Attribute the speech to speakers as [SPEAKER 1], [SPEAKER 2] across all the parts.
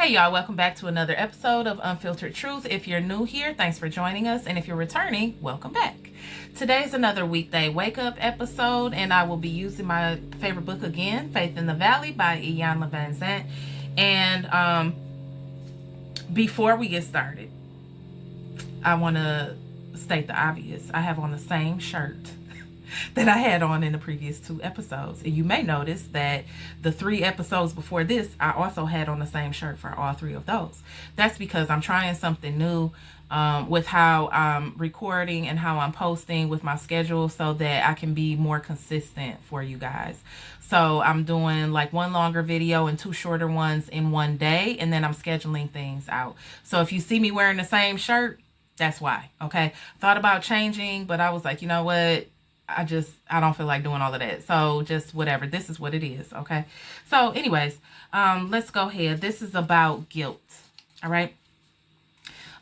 [SPEAKER 1] Hey y'all, welcome back to another episode of Unfiltered Truth. If you're new here, thanks for joining us, and if you're returning, welcome back. Today's another weekday wake-up episode, and I will be using my favorite book again, Faith in the Valley by Iyanla Vanzant. And before we get started, I want to state the obvious. I have on the same shirt that I had on in the previous 2 episodes. And you may notice that the 3 episodes before this, I also had on the same shirt for all 3 of those. That's because I'm trying something new with how I'm recording and how I'm posting with my schedule so that I can be more consistent for you guys. So I'm doing like 1 longer video and 2 shorter ones in one day, and then I'm scheduling things out. So if you see me wearing the same shirt, that's why, okay? Thought about changing, but I was like, you know what? I don't feel like doing all of that. So just whatever. This is what it is. Okay. So anyways, let's go ahead. This is about guilt. All right.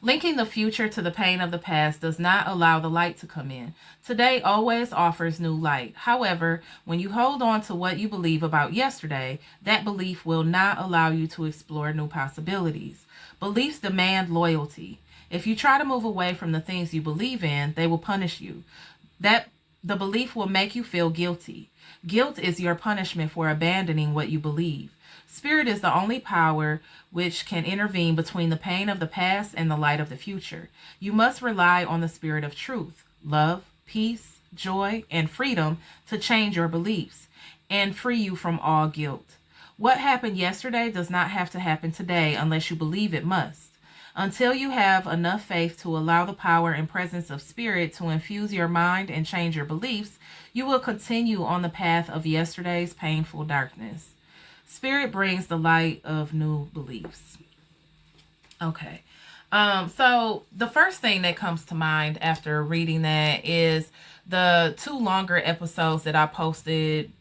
[SPEAKER 1] Linking the future to the pain of the past does not allow the light to come in. Today always offers new light. However, when you hold on to what you believe about yesterday, that belief will not allow you to explore new possibilities. Beliefs demand loyalty. If you try to move away from the things you believe in, they will punish you. The belief will make you feel guilty. Guilt is your punishment for abandoning what you believe. Spirit is the only power which can intervene between the pain of the past and the light of the future. You must rely on the spirit of truth, love, peace, joy, and freedom to change your beliefs and free you from all guilt. What happened yesterday does not have to happen today unless you believe it must. Until you have enough faith to allow the power and presence of spirit to infuse your mind and change your beliefs, you will continue on the path of yesterday's painful darkness. Spirit brings the light of new beliefs. Okay. So the first thing that comes to mind after reading that is the 2 longer episodes that I posted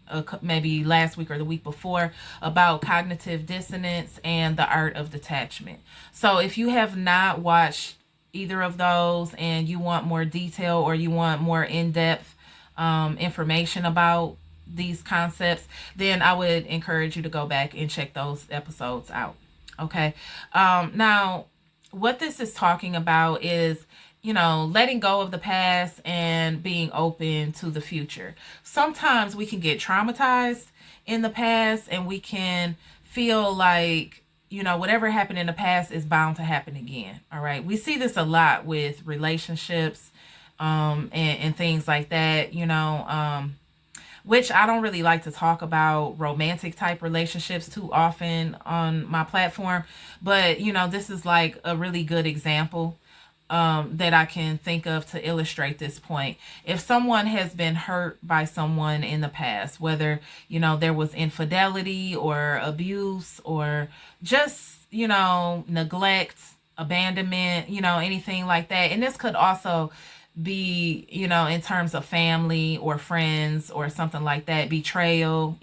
[SPEAKER 1] maybe last week or the week before about cognitive dissonance and the art of detachment. So if you have not watched either of those and you want more detail or you want more in-depth information about these concepts, then I would encourage you to go back and check those episodes out. Okay. Now, what this is talking about is, letting go of the past and being open to the future. Sometimes we can get traumatized in the past and we can feel like, whatever happened in the past is bound to happen again. All right. We see this a lot with relationships and things like that, which I don't really like to talk about romantic type relationships too often on my platform. But, this is like a really good example that I can think of to illustrate this point. If someone has been hurt by someone in the past, whether, there was infidelity or abuse or just, neglect, abandonment, anything like that. And this could also be, in terms of family or friends or something like that, betrayal,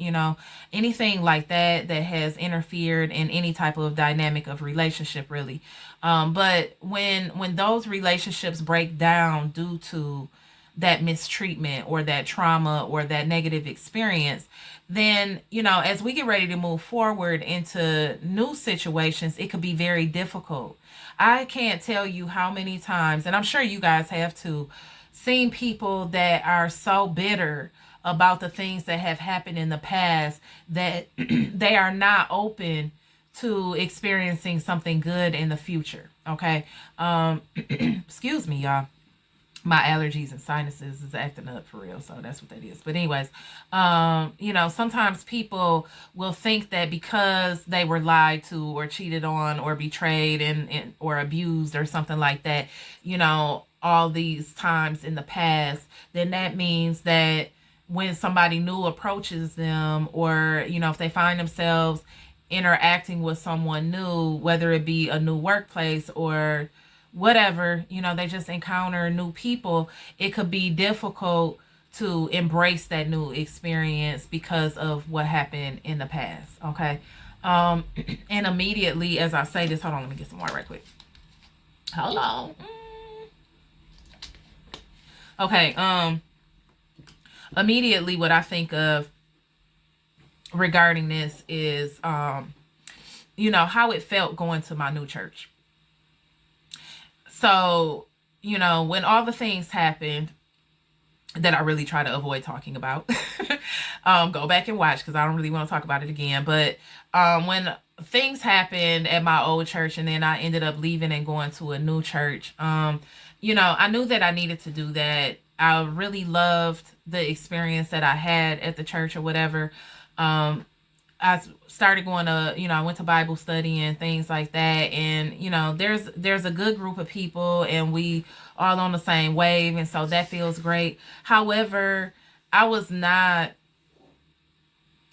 [SPEAKER 1] anything like that that has interfered in any type of dynamic of relationship, really. But when those relationships break down due to that mistreatment or that trauma or that negative experience, then, as we get ready to move forward into new situations, it could be very difficult. I can't tell you how many times, and I'm sure you guys have too, seen people that are so bitter about the things that have happened in the past that they are not open to experiencing something good in the future. Okay. Excuse me, y'all. My allergies and sinuses is acting up for real. So that's what that is. But anyways, sometimes people will think that because they were lied to or cheated on or betrayed and or abused or something like that, all these times in the past, then that means that when somebody new approaches them or, if they find themselves interacting with someone new, whether it be a new workplace or whatever, they just encounter new people, it could be difficult to embrace that new experience because of what happened in the past. Okay. And immediately as I say this, hold on, let me get some more right quick. Hold on. Okay. Immediately what I think of regarding this is how it felt going to my new church. So, when all the things happened that I really try to avoid talking about, go back and watch because I don't really want to talk about it again. But when things happened at my old church and then I ended up leaving and going to a new church, I knew that I needed to do that. I really loved the experience that I had at the church or whatever. I started going to, I went to Bible study and things like that. And, there's a good group of people and we all on the same wave. And so that feels great. However, I was not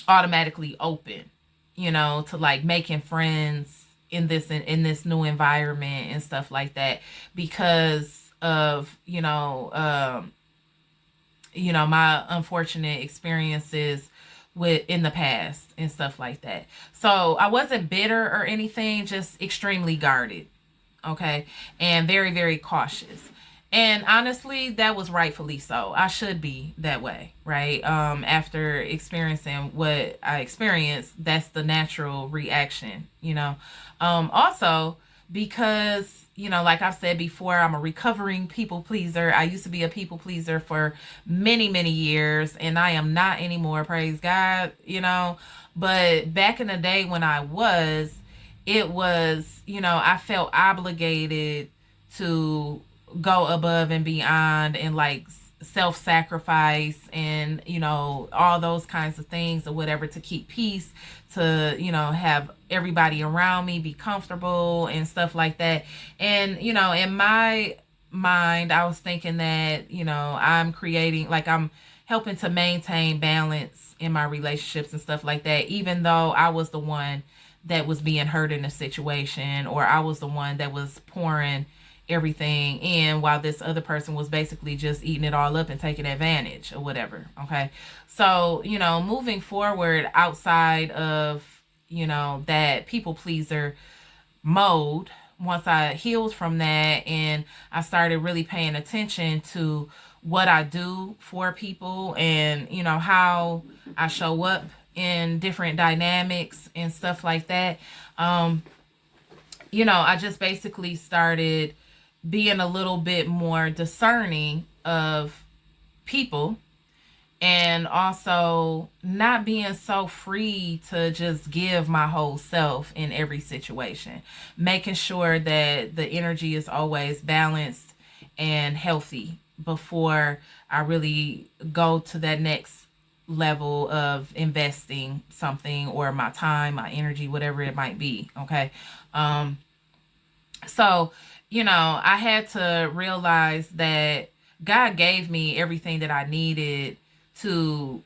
[SPEAKER 1] automatically open, to like making friends in this new environment and stuff like that because of, my unfortunate experiences in the past and stuff like that. So I wasn't bitter or anything, just extremely guarded. Okay. And very, very cautious. And honestly, that was rightfully so. I should be that way, right? After experiencing what I experienced, that's the natural reaction, Also, because, like I've said before, I'm a recovering people pleaser. I used to be a people pleaser for many, many years, and I am not anymore, praise God, But back in the day when I was, it was, I felt obligated to go above and beyond and like self-sacrifice and all those kinds of things or whatever to keep peace, to have everybody around me be comfortable and stuff like that. And in my mind I was thinking that I'm creating, like I'm helping to maintain balance in my relationships and stuff like that, even though I was the one that was being hurt in the situation, or I was the one that was pouring everything in while this other person was basically just eating it all up and taking advantage or whatever. Okay. So, moving forward outside of, that people pleaser mode, once I healed from that and I started really paying attention to what I do for people and, how I show up in different dynamics and stuff like that. I just basically started being a little bit more discerning of people and also not being so free to just give my whole self in every situation, making sure that the energy is always balanced and healthy before I really go to that next level of investing something or my time, my energy, whatever it might be. Okay. So, I had to realize that God gave me everything that I needed to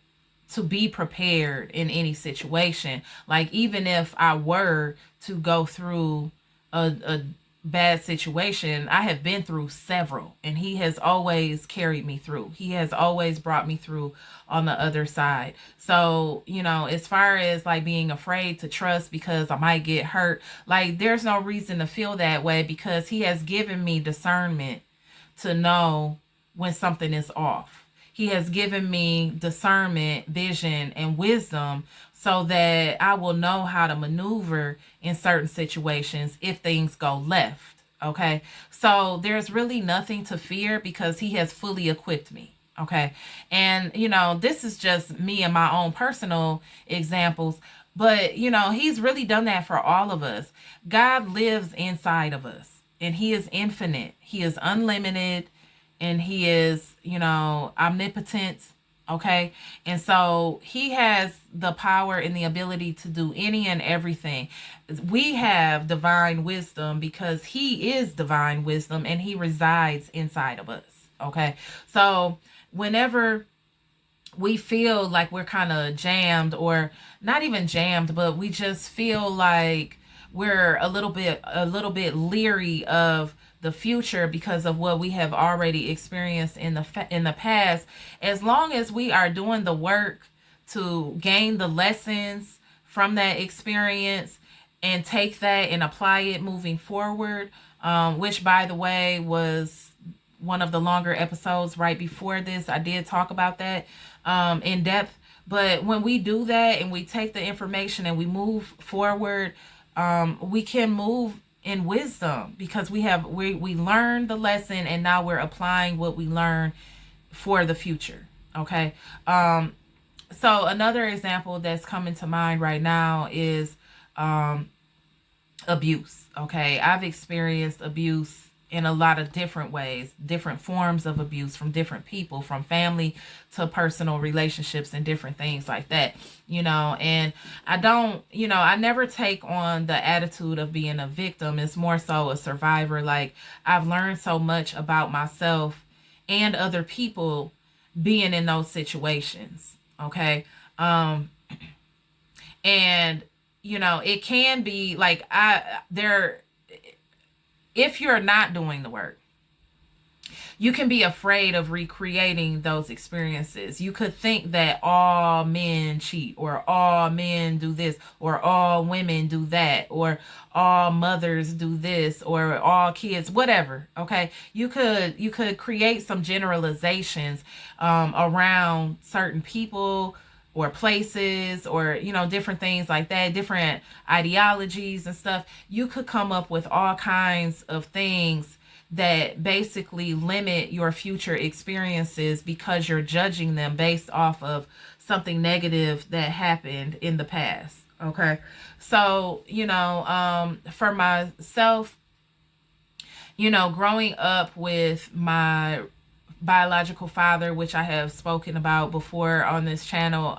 [SPEAKER 1] be prepared in any situation. Like, even if I were to go through a bad situation, I have been through several, and he has always carried me through. He has always brought me through on the other side. So, as far as like being afraid to trust because I might get hurt, like there's no reason to feel that way because he has given me discernment to know when something is off. He has given me discernment, vision, and wisdom so that I will know how to maneuver in certain situations if things go left. Okay. So there's really nothing to fear because he has fully equipped me. Okay. And, this is just me and my own personal examples, but, he's really done that for all of us. God lives inside of us and he is infinite. He is unlimited and he is, omnipotent. Okay. And so he has the power and the ability to do any and everything. We have divine wisdom because he is divine wisdom and he resides inside of us. Okay. So whenever we feel like we're kind of jammed, or not even jammed, but we just feel like we're a little bit leery of the future because of what we have already experienced in the past, as long as we are doing the work to gain the lessons from that experience and take that and apply it moving forward, which by the way was one of the longer episodes right before this. I did talk about that in depth. But when we do that and we take the information and we move forward, we can move in wisdom because we learned the lesson, and now we're applying what we learned for the future. Okay. So another example that's coming to mind right now is abuse. Okay. I've experienced abuse in a lot of different ways, different forms of abuse from different people, from family to personal relationships and different things like that, and I never take on the attitude of being a victim. It's more so a survivor. Like, I've learned so much about myself and other people being in those situations. Okay. And it can be like, if you're not doing the work, you can be afraid of recreating those experiences. You could think that all men cheat, or all men do this, or all women do that, or all mothers do this, or all kids, whatever. Okay. You could create some generalizations around certain people or places, or different things like that, different ideologies and stuff. You could come up with all kinds of things that basically limit your future experiences because you're judging them based off of something negative that happened in the past. Okay. So, for myself, growing up with my biological father, which I have spoken about before on this channel,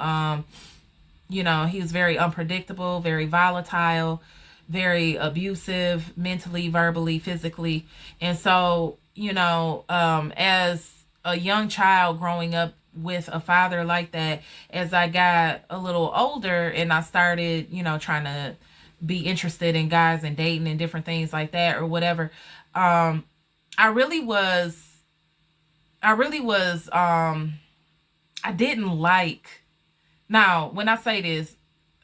[SPEAKER 1] he was very unpredictable, very volatile, very abusive, mentally, verbally, physically. And so, as a young child growing up with a father like that, as I got a little older and I started, trying to be interested in guys and dating and different things like that or whatever, I didn't like, now when I say this,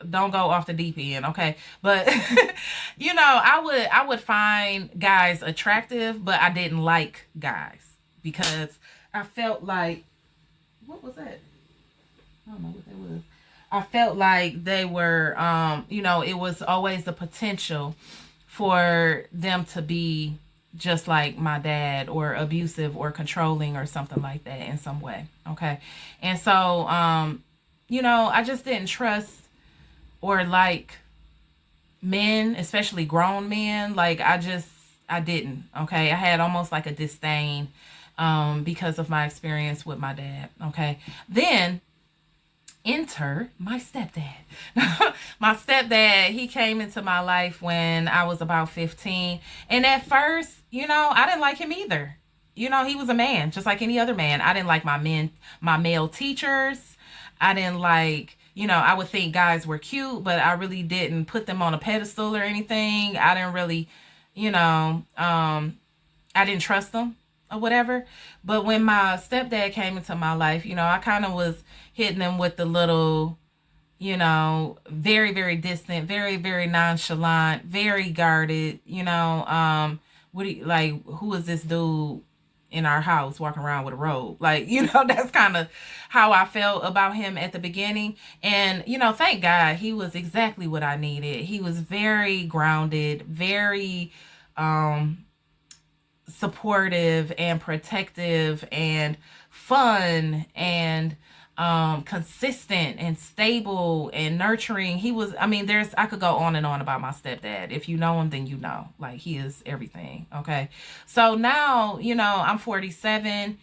[SPEAKER 1] don't go off the deep end, okay? But I would find guys attractive, but I didn't like guys because I felt like, what was that? I don't know what that was. I felt like they were, it was always the potential for them to be just like my dad, or abusive or controlling or something like that in some way. Okay. And so, I just didn't trust or like men, especially grown men. Like, I didn't. Okay. I had almost like a disdain, because of my experience with my dad. Okay. Then enter my stepdad. My stepdad, he came into my life when I was about 15. And at first, I didn't like him either. He was a man, just like any other man. I didn't like my male teachers. I didn't like, I would think guys were cute, but I really didn't put them on a pedestal or anything. I didn't really, I didn't trust them or whatever. But when my stepdad came into my life, I kind of was hitting them with the little, very, very distant, very, very nonchalant, very guarded, who is this dude in our house walking around with a robe? Like, that's kind of how I felt about him at the beginning. And, thank God he was exactly what I needed. He was very grounded, very, supportive and protective and fun and consistent and stable and nurturing. He was, I could go on and on about my stepdad. If you know him, then like, he is everything. Okay. So now, I'm 47.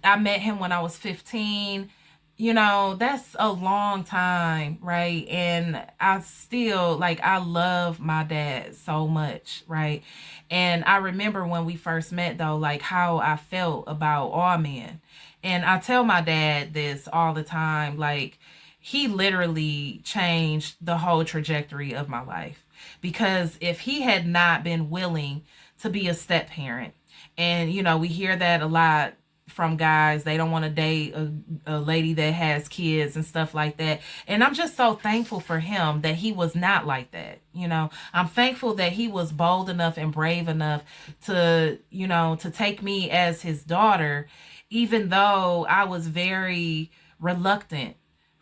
[SPEAKER 1] I met him when I was 15. That's a long time, right? And I still, like, I love my dad so much, right? And I remember when we first met, though, like, how I felt about all men. And I tell my dad this all the time, like, he literally changed the whole trajectory of my life. Because if he had not been willing to be a step parent, and, we hear that a lot from guys, they don't want to date a lady that has kids and stuff like that. And I'm just so thankful for him that he was not like that. I'm thankful that he was bold enough and brave enough to, to take me as his daughter, even though I was very reluctant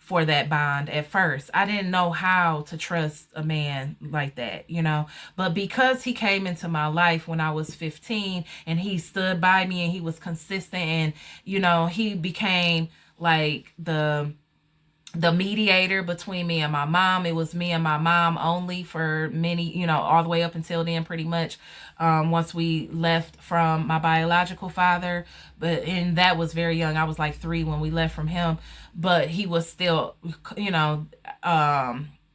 [SPEAKER 1] for that bond at first. I didn't know how to trust a man like that, you know. But because he came into my life when I was 15 and he stood by me and he was consistent, and, you know, he became like the mediator between me and my mom. It was me and my mom only for many, you know, all the way up until then, pretty much. Once we left from my biological father, and that was very young. I was like 3 when we left from him, but he was still, you know,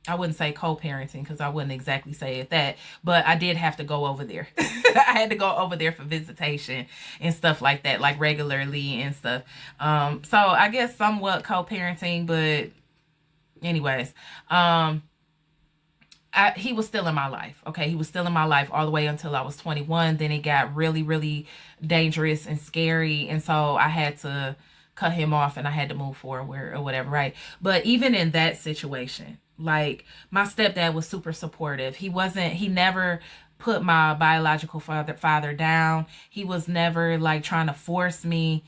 [SPEAKER 1] I wouldn't say co-parenting because I wouldn't exactly say it that, but I did have to go over there. I had to go over there for visitation and stuff like that, like regularly and stuff. So I guess somewhat co-parenting, but anyways, he was still in my life. Okay. He was still in my life all the way until I was 21. Then it got really, really dangerous and scary. And so I had to cut him off and I had to move forward or whatever. Right. But even in that situation, like, my stepdad was super supportive. He never put my biological father down. He was never like trying to force me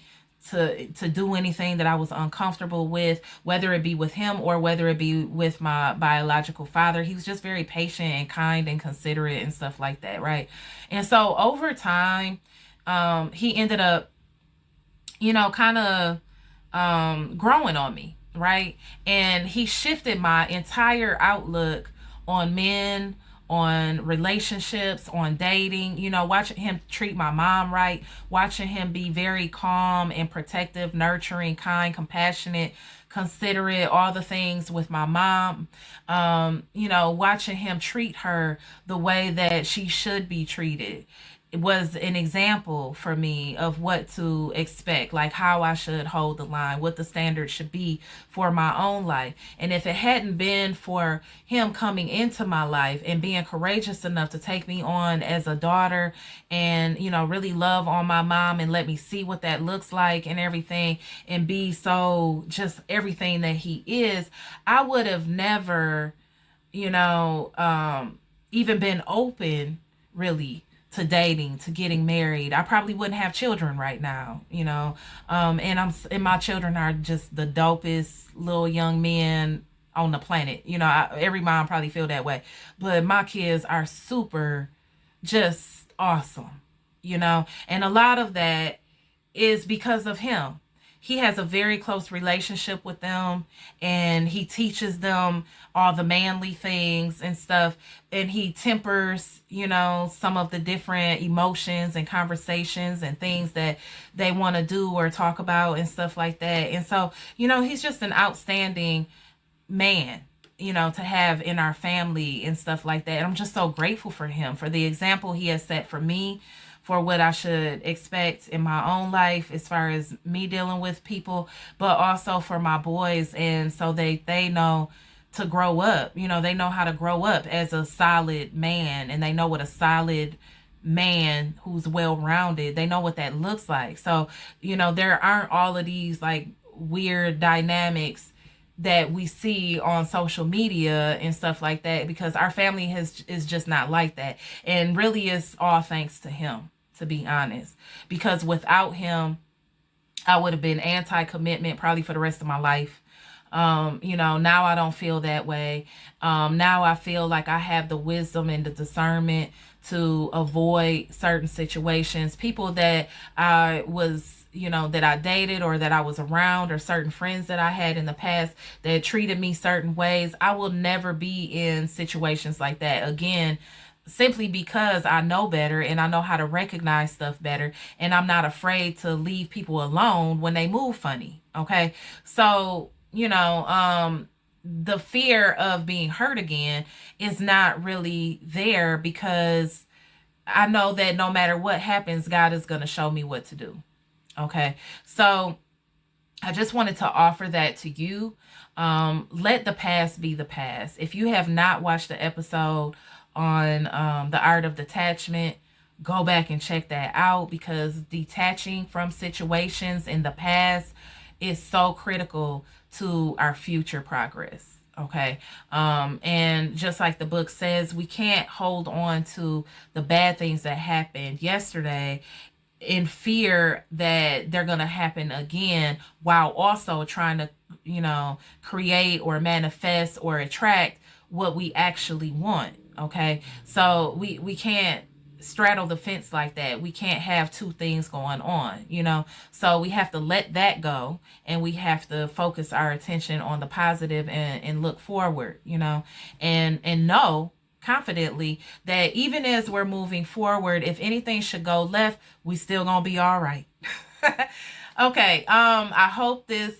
[SPEAKER 1] to do anything that I was uncomfortable with, whether it be with him or whether it be with my biological father. He was just very patient and kind and considerate and stuff like that, right? And so over time, he ended up, you know, kind of growing on me, right? And he shifted my entire outlook on men, on relationships, on dating, you know, watching him treat my mom right, watching him be very calm and protective, nurturing, kind, compassionate, considerate, all the things with my mom. You know, watching him treat her the way that she should be treated. It was an example for me of what to expect, like how I should hold the line, what the standard should be for my own life. And if it hadn't been for him coming into my life and being courageous enough to take me on as a daughter and, you know, really love on my mom and let me see what that looks like and everything, and be so just everything that he is, I would have never, you know, even been open really to dating, to getting married. I probably wouldn't have children right now, you know. And my children are just the dopest little young men on the planet. You know, every mom probably feel that way. But my kids are super just awesome, you know. And a lot of that is because of him. He has a very close relationship with them, and he teaches them all the manly things and stuff, and he tempers, you know, some of the different emotions and conversations and things that they want to do or talk about and stuff like that. And so, you know, he's just an outstanding man, you know, to have in our family and stuff like that. And I'm just so grateful for him, for the example he has set for me, for what I should expect in my own life as far as me dealing with people, but also for my boys. And so they know to grow up, you know, they know how to grow up as a solid man, and they know what a solid man who's well-rounded, they know what that looks like. So, you know, there aren't all of these like weird dynamics that we see on social media and stuff like that, because our family is just not like that. And really it's all thanks to him, to be honest, because without him, I would have been anti-commitment probably for the rest of my life. You know, now I don't feel that way. Now I feel like I have the wisdom and the discernment to avoid certain situations, people that I was, you know, that I dated or that I was around, or certain friends that I had in the past that treated me certain ways. I will never be in situations like that again, simply because I know better and I know how to recognize stuff better, and I'm not afraid to leave people alone when they move funny. Okay. So, you know, the fear of being hurt again is not really there, because I know that no matter what happens, God is going to show me what to do. Okay. So I just wanted to offer that to you. Let the past be the past. If you have not watched the episode on the art of detachment, go back and check that out, because detaching from situations in the past is so critical to our future progress. Okay. And just like the book says, we can't hold on to the bad things that happened yesterday in fear that they're going to happen again, while also trying to create or manifest or attract what we actually want. Okay, so we can't straddle the fence like that. We can't have two things going on, so we have to let that go, and we have to focus our attention on the positive and look forward, and know confidently that even as we're moving forward, if anything should go left, we still gonna be all right. Okay, I hope this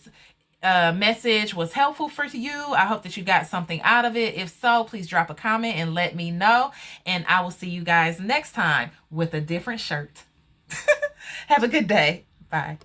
[SPEAKER 1] message was helpful for you. I hope that you got something out of it. If so, please drop a comment and let me know, and I will see you guys next time with a different shirt. Have a good day. Bye.